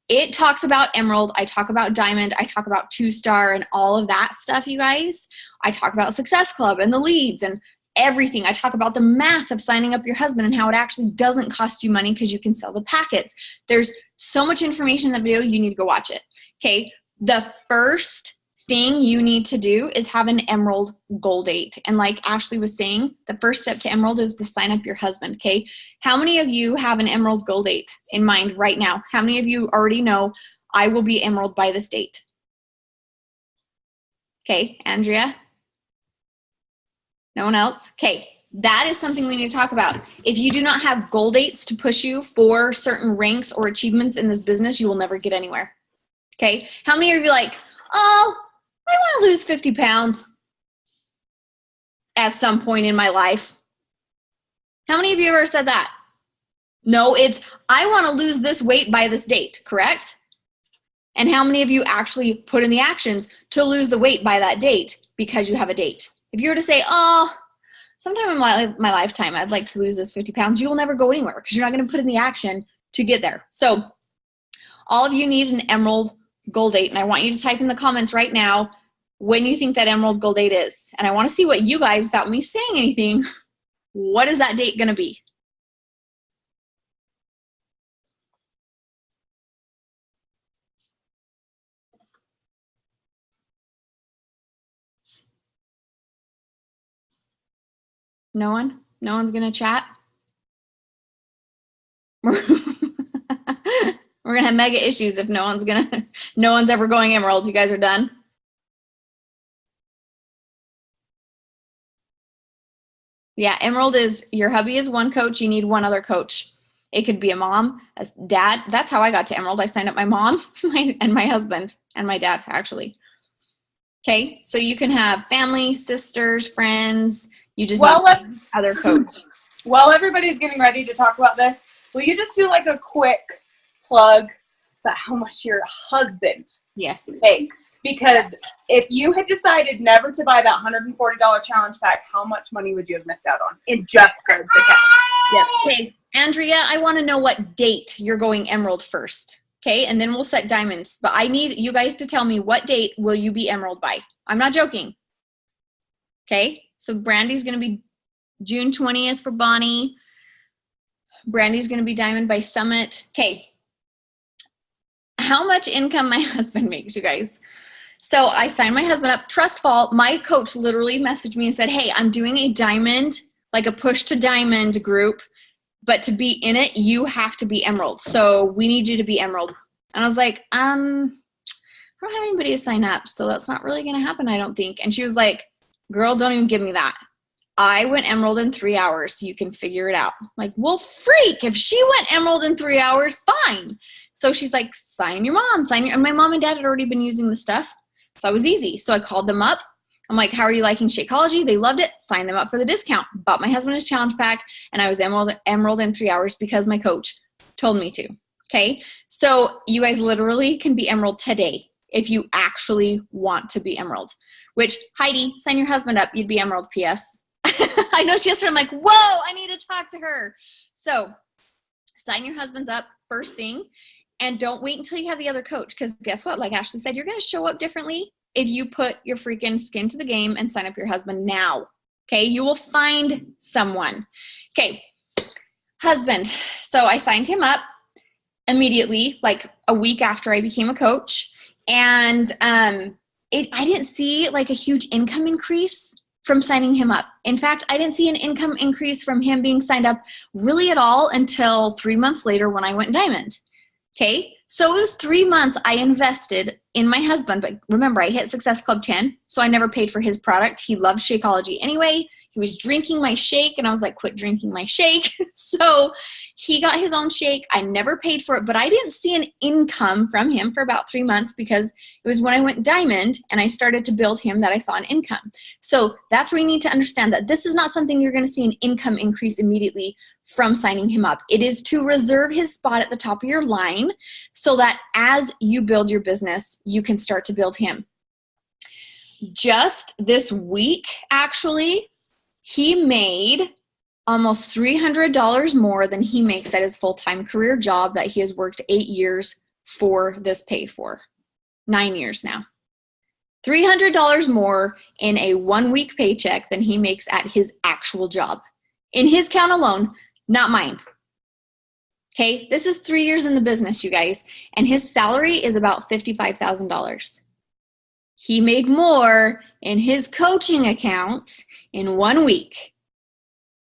It talks about Emerald. I talk about Diamond. I talk about 2-star and all of that stuff, you guys. I talk about Success Club and the leads and everything. I talk about the math of signing up your husband and how it actually doesn't cost you money because you can sell the packets. There's so much information in that video, you need to go watch it. Okay, the first thing you need to do is have an Emerald goal date. And like Ashley was saying, the first step to Emerald is to sign up your husband, okay? How many of you have an Emerald goal date in mind right now? How many of you already know, I will be Emerald by this date? Okay, Andrea? No one else? Okay, that is something we need to talk about. If you do not have goal dates to push you for certain ranks or achievements in this business, you will never get anywhere. Okay, how many of you like, oh, I want to lose 50 pounds at some point in my life? How many of you ever said that? No, it's, I want to lose this weight by this date, correct? And how many of you actually put in the actions to lose the weight by that date because you have a date? If you were to say, oh, sometime in my lifetime, I'd like to lose this 50 pounds, you will never go anywhere because you're not going to put in the action to get there. So all of you need an Emerald goal date. And I want you to type in the comments right now when you think that Emerald goal date is. And I want to see what you guys, without me saying anything, what is that date going to be? No one? No one's going to chat? We're going to have mega issues if no one's ever going Emerald. You guys are done? Yeah, Emerald is, your hubby is one coach, you need one other coach. It could be a mom, a dad. That's how I got to Emerald. I signed up my mom and my husband and my dad, actually. Okay, so you can have family, sisters, friends. You just need other coach. While everybody's getting ready to talk about this, will you just do like a quick plug about how much your husband Yes. takes. Because if you had decided never to buy that $140 challenge pack, how much money would you have missed out on in just Curbs account? Yep. Okay, Andrea, I want to know what date you're going Emerald first. Okay, and then we'll set diamonds. But I need you guys to tell me what date will you be Emerald by. I'm not joking. Okay, so Brandy's going to be June 20th for Bonnie. Brandy's going to be Diamond by Summit. Okay. How much income my husband makes, you guys. So I signed my husband up. Trust fall, my coach literally messaged me and said, hey, I'm doing a diamond, like a push to diamond group, but to be in it, you have to be Emerald. So we need you to be Emerald. And I was like, I don't have anybody to sign up, so that's not really going to happen, I don't think. And she was like, girl, don't even give me that. I went Emerald in 3 hours, so you can figure it out. I'm like, well, freak, if she went Emerald in 3 hours, fine. So she's like, sign your mom, and my mom and dad had already been using the stuff. So it was easy. So I called them up. I'm like, how are you liking Shakeology? They loved it. Signed them up for the discount. Bought my husband his challenge pack, and I was Emerald in 3 hours because my coach told me to. Okay. So you guys literally can be Emerald today if you actually want to be Emerald, which Heidi, sign your husband up. You'd be Emerald PS. I know she yesterday. I'm like, whoa, I need to talk to her. So sign your husbands up first thing. And don't wait until you have the other coach, because guess what? Like Ashley said, you're going to show up differently if you put your freaking skin to the game and sign up your husband now. Okay, you will find someone. Okay, husband. So I signed him up immediately, like a week after I became a coach. And I didn't see like a huge income increase from signing him up. In fact, I didn't see an income increase from him being signed up really at all until 3 months later when I went Diamond. Okay, so it was 3 months I invested in my husband, but remember, I hit Success Club 10, so I never paid for his product. He loved Shakeology anyway. He was drinking my shake, and I was like, quit drinking my shake. So he got his own shake. I never paid for it, but I didn't see an income from him for about 3 months because it was when I went Diamond and I started to build him that I saw an income. So that's where you need to understand that this is not something you're going to see an income increase immediately from signing him up. It is to reserve his spot at the top of your line so that as you build your business, you can start to build him. Just this week, actually, he made almost $300 more than he makes at his full-time career job that he has worked 8 years for this pay for. 9 years now. $300 more in a 1 week paycheck than he makes at his actual job. In his count alone, not mine. Okay, this is 3 years in the business, you guys, and his salary is about $55,000. He made more in his coaching account in 1 week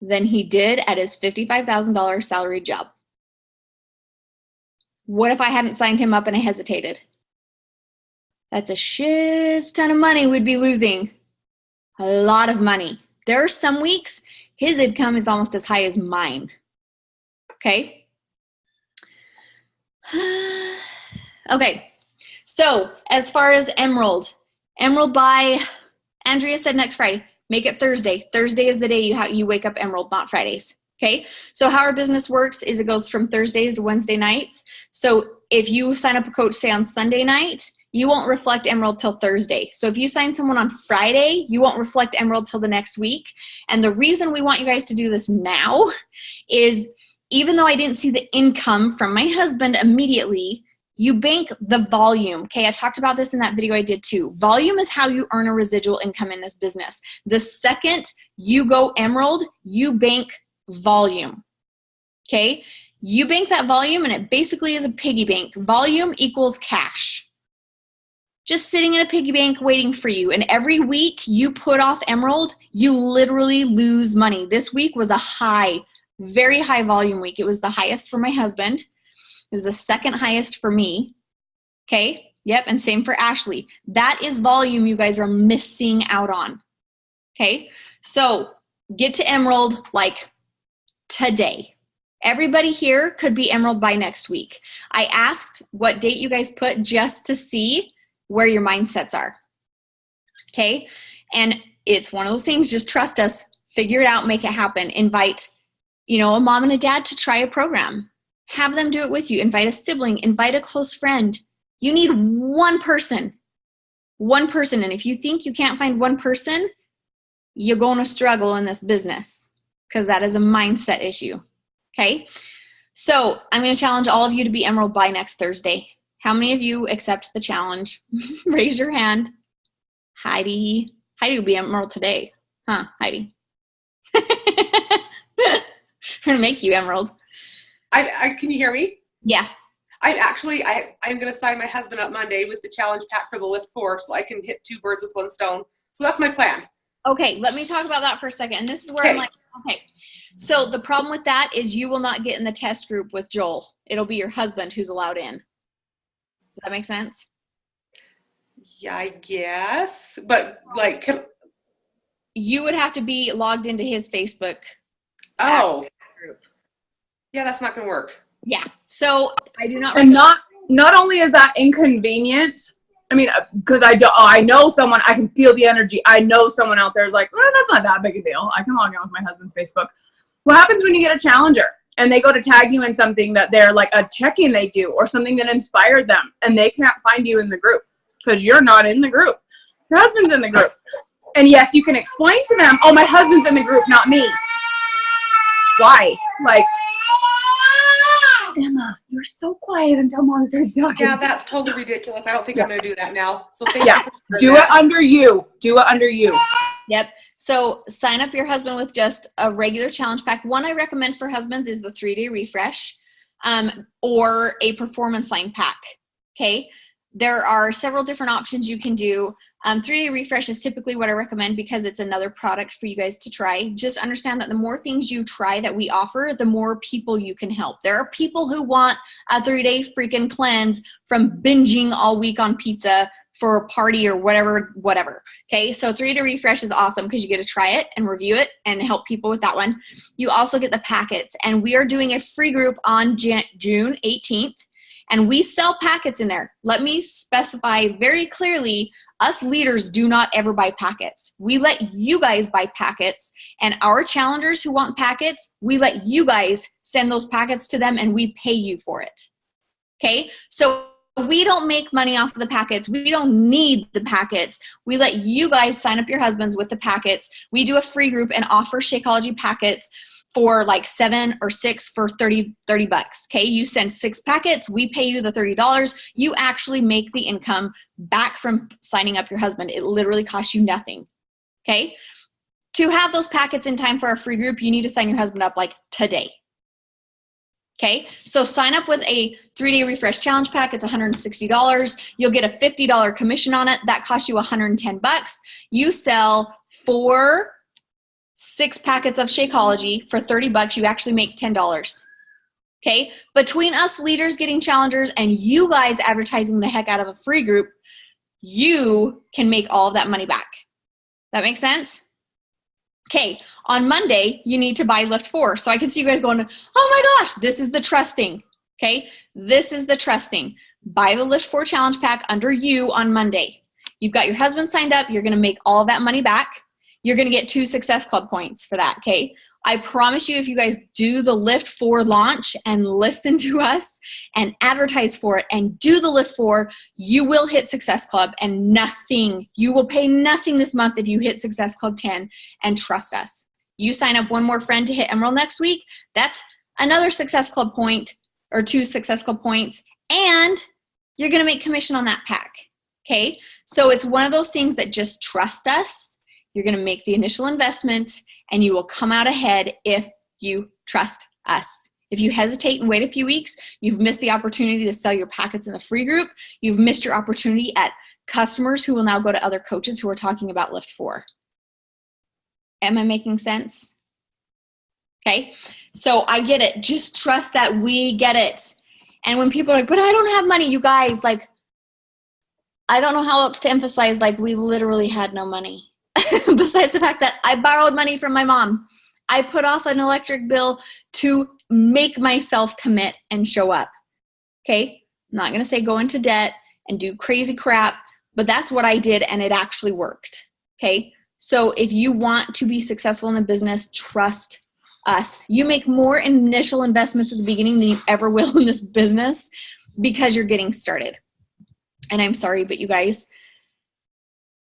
than he did at his $55,000 salary job. What if I hadn't signed him up and I hesitated? That's a shit ton of money we'd be losing. A lot of money. There are some weeks his income is almost as high as mine. Okay? Okay. So as far as Emerald by, Andrea said next Friday. Make it Thursday. Thursday is the day you wake up Emerald, not Fridays. Okay? So how our business works is it goes from Thursdays to Wednesday nights. So if you sign up a coach, say on Sunday night, you won't reflect Emerald till Thursday. So if you sign someone on Friday, you won't reflect Emerald till the next week. And the reason we want you guys to do this now is even though I didn't see the income from my husband immediately, you bank the volume. Okay, I talked about this in that video I did too. Volume is how you earn a residual income in this business. The second you go Emerald, you bank volume. Okay, you bank that volume and it basically is a piggy bank. Volume equals cash. Just sitting in a piggy bank waiting for you. And every week you put off Emerald, you literally lose money. This week was a high, very high volume week. It was the highest for my husband. It was the second highest for me. Okay. Yep. And same for Ashley. That is volume you guys are missing out on. Okay. So get to Emerald like today. Everybody here could be Emerald by next week. I asked what date you guys put just to see where your mindsets are. Okay. And it's one of those things, just trust us, figure it out, make it happen. Invite, a mom and a dad to try a program. Have them do it with you. Invite a sibling, invite a close friend. You need one person. One person. And if you think you can't find one person, you're going to struggle in this business because that is a mindset issue. Okay? So I'm going to challenge all of you to be Emerald by next Thursday. How many of you accept the challenge? Raise your hand. Heidi. Heidi will be Emerald today. Huh, Heidi? I'm going to make you Emerald. Can you hear me? Yeah. I'm going to sign my husband up Monday with the challenge pack for the Lift 4 so I can hit 2 birds with 1 stone. So that's my plan. Okay, let me talk about that for a second. And this is where I'm like, okay. So the problem with that is you will not get in the test group with Joel. It'll be your husband who's allowed in. Does that make sense? Yeah, I guess. But like, you would have to be logged into his Facebook. Oh. Group. Yeah, that's not going to work. Yeah. So I do not. And not only is that inconvenient, I mean, because I know someone, I can feel the energy. I know someone out there is like, well, that's not that big a deal. I can log in with my husband's Facebook. What happens when you get a challenger and they go to tag you in something that they're like a check-in they do or something that inspired them and they can't find you in the group because you're not in the group. Your husband's in the group. And yes, you can explain to them, oh, my husband's in the group, not me. Why? Like, Emma, you're so quiet until Mom starts talking. Yeah, that's totally ridiculous. I don't think I'm going to do that now. So thank you for do that. It under you. Do it under you. Yep. So sign up your husband with just a regular challenge pack. One I recommend for husbands is the 3-day refresh or a performance line pack. Okay. There are several different options you can do. 3-day refresh is typically what I recommend because it's another product for you guys to try. Just understand that the more things you try that we offer, the more people you can help. There are people who want a 3-day freaking cleanse from binging all week on pizza for a party or whatever. Okay, so 3-day refresh is awesome because you get to try it and review it and help people with that one. You also get the packets, and we are doing a free group on June 18th. And we sell packets in there. Let me specify very clearly, us leaders do not ever buy packets. We let you guys buy packets, and our challengers who want packets, we let you guys send those packets to them and we pay you for it. Okay? So we don't make money off of the packets. We don't need the packets. We let you guys sign up your husbands with the packets. We do a free group and offer Shakeology packets for like 7 or 6 for $30. Okay, you send 6 packets, we pay you the $30. You actually make the income back from signing up your husband. It literally costs you nothing. Okay, to have those packets in time for our free group, you need to sign your husband up like today. Okay, so sign up with a 3-day refresh challenge pack. It's $160. You'll get a $50 commission on it. That costs you $110. You sell 6 packets of Shakeology for $30, you actually make $10. Okay? Between us leaders getting challengers and you guys advertising the heck out of a free group, you can make all of that money back. That makes sense? Okay, on Monday, you need to buy Lift 4. So I can see you guys going, oh my gosh, this is the trust thing. Okay? This is the trust thing. Buy the Lift 4 challenge pack under you on Monday. You've got your husband signed up. You're going to make all of that money back. You're going to get 2 Success Club points for that, okay? I promise you, if you guys do the Lift 4 launch and listen to us and advertise for it and do the Lift 4, you will hit Success Club and nothing. You will pay nothing this month if you hit Success Club 10 and trust us. You sign up one more friend to hit Emerald next week, that's another Success Club point or 2 Success Club points, and you're going to make commission on that pack, okay? So it's one of those things that just trust us. You're going to make the initial investment and you will come out ahead if you trust us. If you hesitate and wait a few weeks, you've missed the opportunity to sell your packets in the free group. You've missed your opportunity at customers who will now go to other coaches who are talking about Lift 4. Am I making sense? Okay, so I get it. Just trust that we get it. And when people are like, but I don't have money, you guys, like, I don't know how else to emphasize, like, we literally had no money. Besides the fact that I borrowed money from my mom. I put off an electric bill to make myself commit and show up. Okay? I'm not going to say go into debt and do crazy crap, but that's what I did and it actually worked. Okay? So if you want to be successful in the business, trust us. You make more initial investments at the beginning than you ever will in this business because you're getting started. And I'm sorry, but you guys,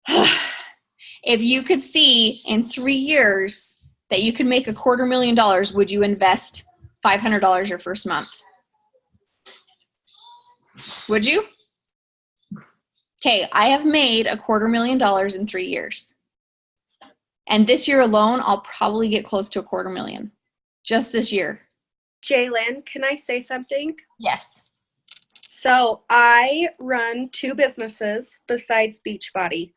if you could see in 3 years that you could make $250,000, would you invest $500 your first month? Would you? Okay, I have made $250,000 in 3 years. And this year alone, I'll probably get close to $250,000. Just this year. Jalen, can I say something? Yes. So I run 2 businesses besides Beachbody.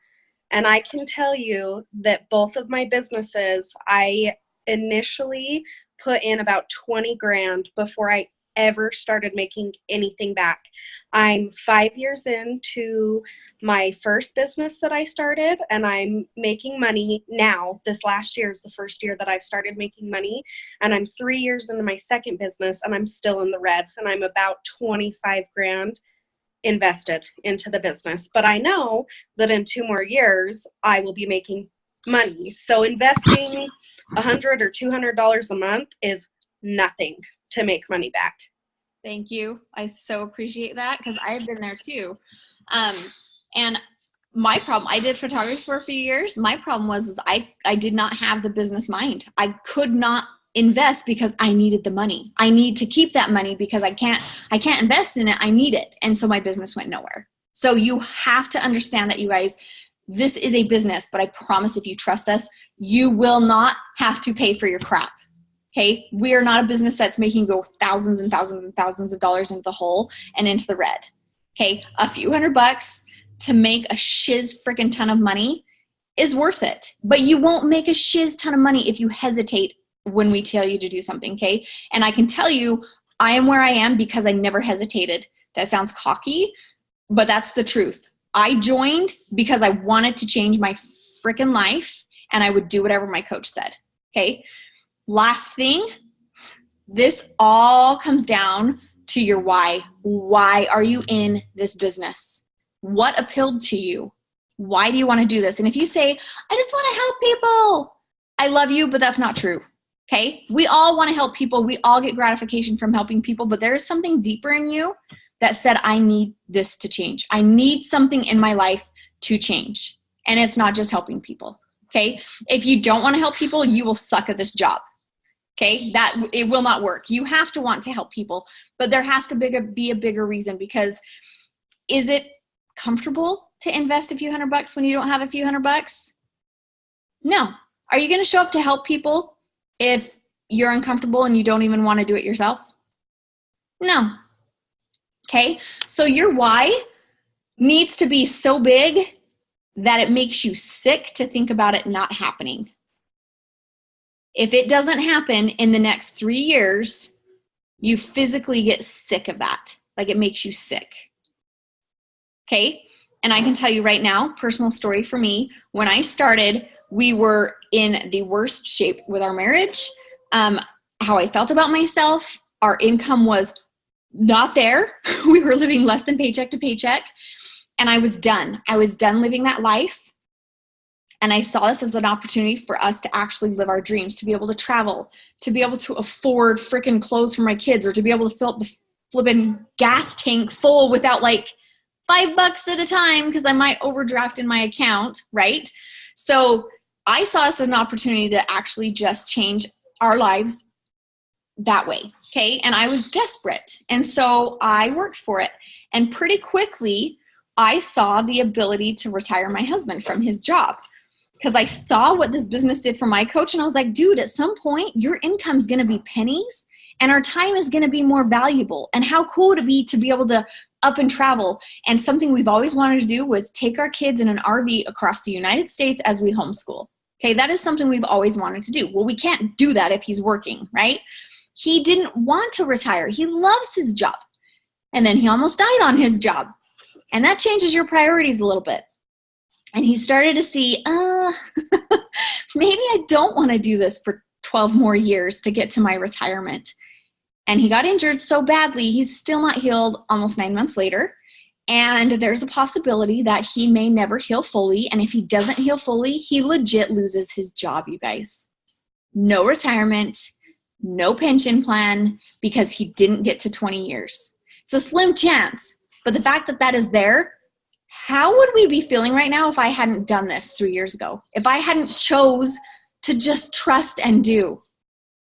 And I can tell you that both of my businesses, I initially put in about 20 grand before I ever started making anything back. I'm 5 years into my first business that I started, and I'm making money now. This last year is the first year that I've started making money, and I'm 3 years into my second business, and I'm still in the red, and I'm about 25 grand invested into the business. But I know that in 2 more years, I will be making money. So investing $100 or $200 a month is nothing to make money back. Thank you. I so appreciate that because I've been there too. And my problem, I did photography for a few years. My problem was I did not have the business mind. I could not invest because I needed the money. I need to keep that money because I can't invest in it. I need it. And so my business went nowhere. So you have to understand that, you guys, this is a business, but I promise if you trust us, you will not have to pay for your crap. Okay. We are not a business that's making you go thousands and thousands and thousands of dollars into the hole and into the red. Okay. A few $100 to make a shiz freaking ton of money is worth it, but you won't make a shiz ton of money if you hesitate when we tell you to do something. Okay. And I can tell you, I am where I am because I never hesitated. That sounds cocky, but that's the truth. I joined because I wanted to change my freaking life and I would do whatever my coach said. Okay. Last thing, this all comes down to your why. Why are you in this business? What appealed to you? Why do you want to do this? And if you say, I just want to help people, I love you, but that's not true. Okay. We all want to help people. We all get gratification from helping people, but there is something deeper in you that said, I need this to change. I need something in my life to change. And it's not just helping people. Okay. If you don't want to help people, you will suck at this job. Okay. That it will not work. You have to want to help people, but there has to be a bigger reason, because is it comfortable to invest a few $100 when you don't have a few $100? No. Are you going to show up to help people if you're uncomfortable and you don't even want to do it yourself? No. Okay. So your why needs to be so big that it makes you sick to think about it not happening. If it doesn't happen in the next 3 years, you physically get sick of that. Like, it makes you sick. Okay. And I can tell you right now, personal story for me, when I started, we were in the worst shape with our marriage. How I felt about myself, our income was not there. We were living less than paycheck to paycheck. And I was done. I was done living that life. And I saw this as an opportunity for us to actually live our dreams, to be able to travel, to be able to afford freaking clothes for my kids, or to be able to fill up the flipping gas tank full without like $5 at a time because I might overdraft in my account, right? So I saw this as an opportunity to actually just change our lives that way, okay? And I was desperate. And so I worked for it. And pretty quickly, I saw the ability to retire my husband from his job, because I saw what this business did for my coach. And I was like, dude, at some point, your income's going to be pennies and our time is going to be more valuable. And how cool would it be to be able to up and travel? And something we've always wanted to do was take our kids in an RV across the United States as we homeschool. Okay, that is something we've always wanted to do. Well, we can't do that if he's working, right? He didn't want to retire. He loves his job. And then he almost died on his job. And that changes your priorities a little bit. And he started to see, maybe I don't want to do this for 12 more years to get to my retirement. And he got injured so badly, he's still not healed almost 9 months later. And there's a possibility that he may never heal fully. And if he doesn't heal fully, he legit loses his job, you guys. No retirement, no pension plan, because he didn't get to 20 years. It's a slim chance. But the fact that that is there how would we be feeling right now if I hadn't done this 3 years ago? If I hadn't chose to just trust and do?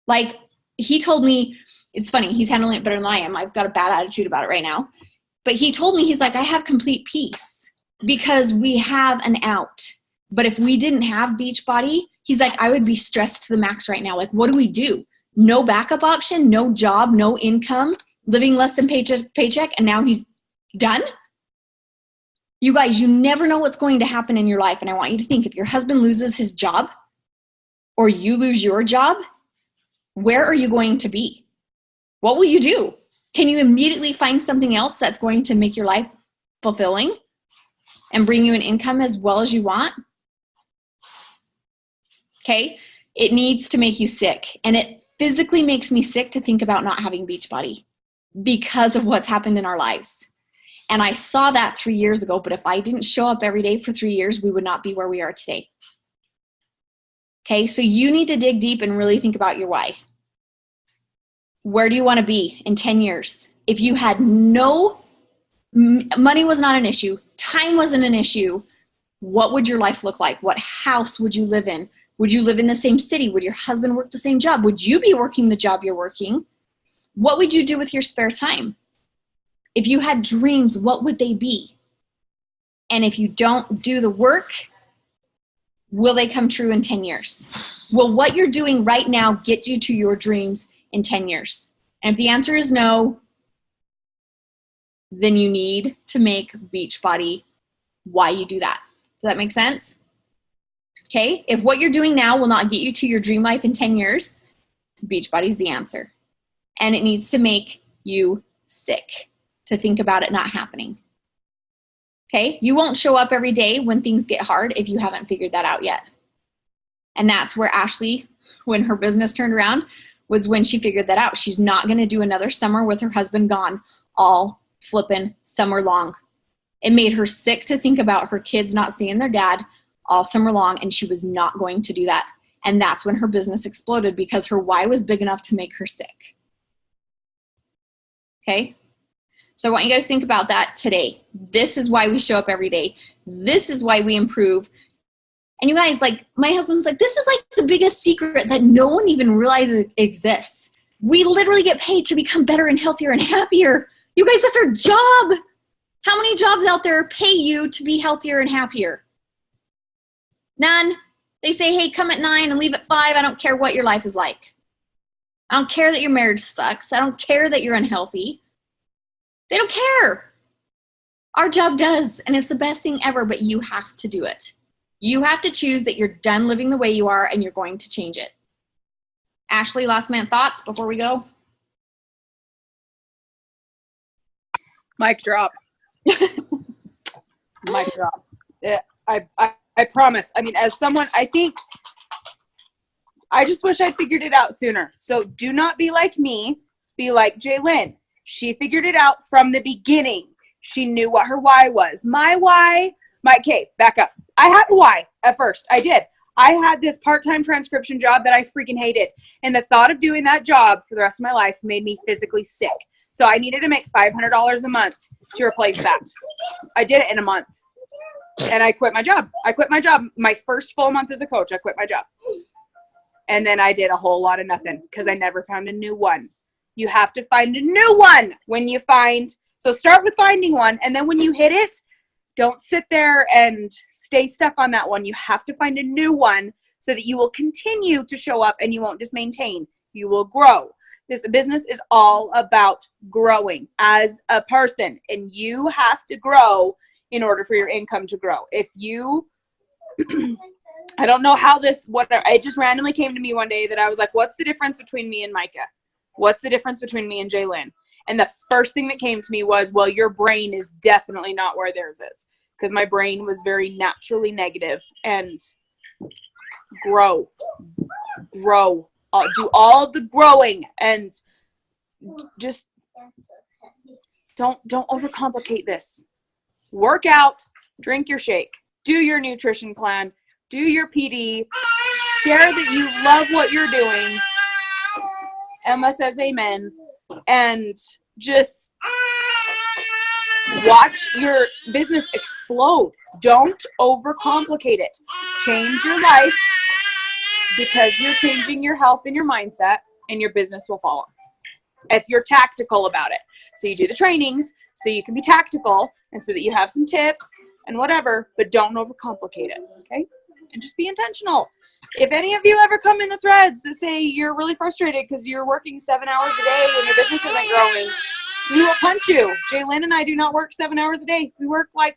Like, he told me, it's funny, he's handling it better than I am. I've got a bad attitude about it right now. But he told me, he's like, I have complete peace because we have an out. But if we didn't have Beachbody, he's like, I would be stressed to the max right now. Like, what do we do? No backup option, no job, no income, living less than paycheck, and now he's done? You guys, you never know what's going to happen in your life. And I want you to think, if your husband loses his job or you lose your job, where are you going to be? What will you do? Can you immediately find something else that's going to make your life fulfilling and bring you an income as well as you want? Okay, it needs to make you sick. And it physically makes me sick to think about not having Beachbody because of what's happened in our lives. And I saw that 3 years ago, but if I didn't show up every day for 3 years, we would not be where we are today. Okay, so you need to dig deep and really think about your why. Where do you want to be in 10 years? If you had no, money was not an issue, time wasn't an issue, what would your life look like? What house would you live in? Would you live in the same city? Would your husband work the same job? Would you be working the job you're working? What would you do with your spare time? If you had dreams, what would they be? And if you don't do the work, will they come true in 10 years? Will what you're doing right now get you to your dreams in 10 years? And if the answer is no, then you need to make Beachbody why you do that. Does that make sense? Okay, if what you're doing now will not get you to your dream life in 10 years, Beachbody's the answer. And it needs to make you sick to think about it not happening. Okay, you won't show up every day when things get hard if you haven't figured that out yet. And that's where Ashley, when her business turned around, was when she figured that out. She's not going to do another summer with her husband gone all flippin' summer long. It made her sick to think about her kids not seeing their dad all summer long, and she was not going to do that. And that's when her business exploded because her why was big enough to make her sick. Okay? So I want you guys to think about that today. This is why we show up every day. This is why we improve. And you guys, like, my husband's like, this is like the biggest secret that no one even realizes exists. We literally get paid to become better and healthier and happier. You guys, that's our job. How many jobs out there pay you to be healthier and happier? None. They say, hey, come at 9 and leave at 5. I don't care what your life is like. I don't care that your marriage sucks. I don't care that you're unhealthy. They don't care. Our job does, and it's the best thing ever, but you have to do it. You have to choose that you're done living the way you are and you're going to change it. Ashley, last minute thoughts before we go? Mic drop. Mic drop. Yeah, I promise. I mean, as someone, I think, I just wish I'd figured it out sooner. So do not be like me. Be like Jaylin. She figured it out from the beginning. She knew what her why was. My why, okay, back up. I had a why at first. I did. I had this part-time transcription job that I freaking hated. And the thought of doing that job for the rest of my life made me physically sick. So I needed to make $500 a month to replace that. I did it in a month. And I quit my job. My first full month as a coach, I quit my job. And then I did a whole lot of nothing because I never found a new one. You have to find a new one when you find. So start with finding one. And then when you hit it, don't sit there and stay stuck on that one. You have to find a new one so that you will continue to show up and you won't just maintain. You will grow. This business is all about growing as a person. And you have to grow in order for your income to grow. If you, I don't know how this, it just randomly came to me one day that I was like, what's the difference between me and Micah? What's the difference between me and Jaylin? And the first thing that came to me was, well, your brain is definitely not where theirs is. Because my brain was very naturally negative. And grow. Do all the growing. And just don't overcomplicate this. Work out. Drink your shake. Do your nutrition plan. Do your PD. Share that you love what you're doing. Emma says amen. And just Watch your business explode. Don't overcomplicate it. Change your life because you're changing your health and your mindset, and your business will follow. If you're tactical about it. So you do the trainings so you can be tactical and so that you have some tips and whatever, but don't overcomplicate it, okay? And just be intentional. If any of you ever come in the threads that say you're really frustrated because you're working 7 hours a day and your business isn't growing, we will punch you. Jaylyn and I do not work 7 hours a day. We work like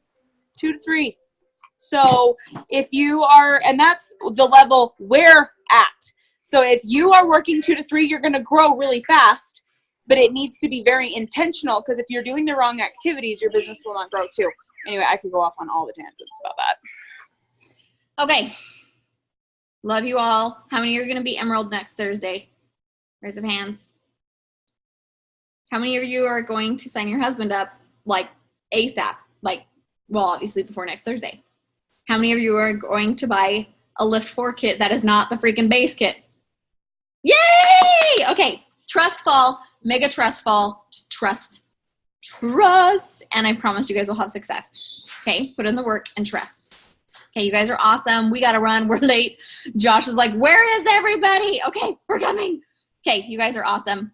2 to 3. So if you are, and that's the level we're at. So if you are working 2 to 3, you're going to grow really fast, but it needs to be very intentional, because if you're doing the wrong activities, your business will not grow too. Anyway, I could go off on all the tangents about that. Okay. Love you all. How many are going to be Emerald next Thursday? Raise of hands. How many of you are going to sign your husband up like ASAP? Like, well, obviously before next Thursday. How many of you are going to buy a Lift 4 kit that is not the freaking base kit? Yay! Okay. Trust fall. Mega trust fall. Just trust. Trust. And I promise you guys will have success. Okay? Put in the work and trust. Okay, you guys are awesome. We got to run. We're late. Josh is like, where is everybody? Okay, we're coming. Okay, you guys are awesome.